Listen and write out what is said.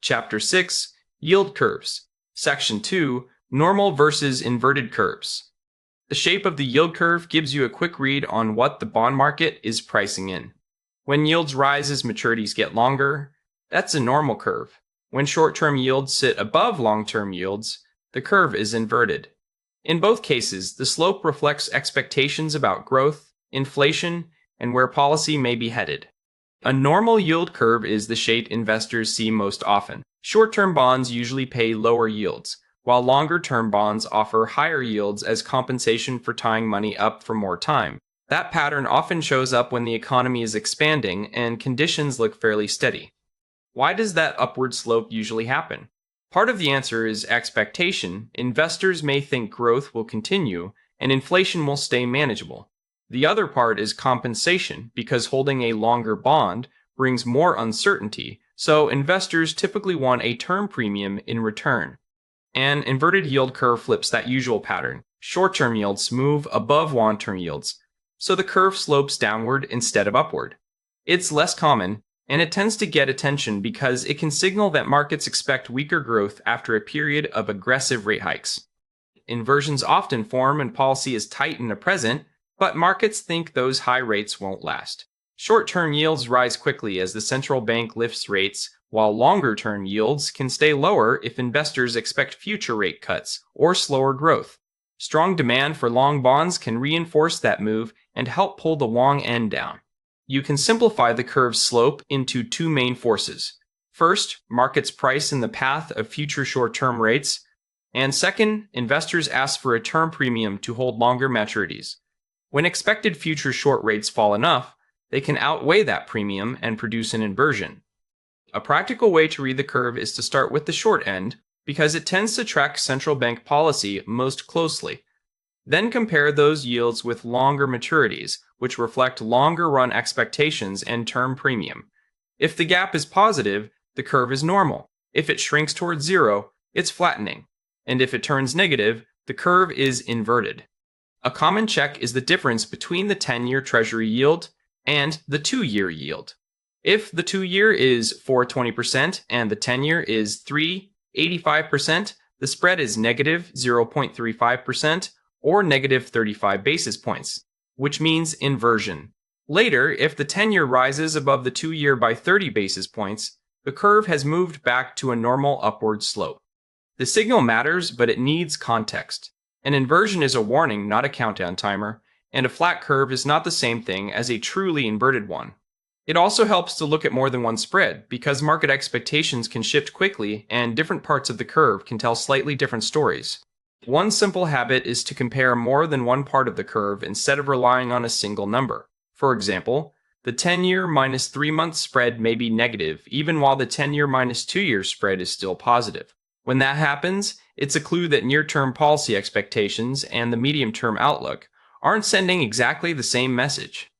Chapter 6, Yield Curves. Section 2, Normal versus Inverted Curves. The shape of the yield curve gives you a quick read on what the bond market is pricing in. When yields rise as maturities get longer, that's a normal curve. When short-term yields sit above long-term yields, the curve is inverted. In both cases, the slope reflects expectations about growth, inflation, and where policy may be headed. A normal yield curve is the shape investors see most often. Short-term bonds usually pay lower yields, while longer-term bonds offer higher yields as compensation for tying money up for more time. That pattern often shows up when the economy is expanding and conditions look fairly steady. Why does that upward slope usually happen? Part of the answer is expectation. Investors may think growth will continue and inflation will stay manageable. The other part is compensation, because holding a longer bond brings more uncertainty, so investors typically want a term premium in return. An inverted yield curve flips that usual pattern. Short-term yields move above long-term yields, so the curve slopes downward instead of upward. It's less common, and it tends to get attention because it can signal that markets expect weaker growth after a period of aggressive rate hikes. Inversions often form when policy is tight in the present, but markets think those high rates won't last. Short-term yields rise quickly as the central bank lifts rates, while longer-term yields can stay lower if investors expect future rate cuts or slower growth. Strong demand for long bonds can reinforce that move and help pull the long end down. You can simplify the curve's slope into two main forces. First, markets price in the path of future short-term rates, and second, investors ask for a term premium to hold longer maturities. When expected future short rates fall enough, they can outweigh that premium and produce an inversion. A practical way to read the curve is to start with the short end, because it tends to track central bank policy most closely. Then compare those yields with longer maturities, which reflect longer run expectations and term premium. If the gap is positive, the curve is normal. If it shrinks towards zero, it's flattening. And if it turns negative, the curve is inverted. A common check is the difference between the 10-year Treasury yield and the 2-year yield. If the 2-year is 4.20% and the 10-year is 3.85%, the spread is negative 0.35% or negative 35 basis points, which means inversion. Later, if the 10-year rises above the 2-year by 30 basis points, the curve has moved back to a normal upward slope. The signal matters, but it needs context. An inversion is a warning, not a countdown timer, and a flat curve is not the same thing as a truly inverted one. It also helps to look at more than one spread, because market expectations can shift quickly and different parts of the curve can tell slightly different stories. One simple habit is to compare more than one part of the curve instead of relying on a single number. For example, the 10-year minus 3-month spread may be negative, even while the 10-year minus 2-year spread is still positive. When that happens, it's a clue that near-term policy expectations and the medium-term outlook aren't sending exactly the same message.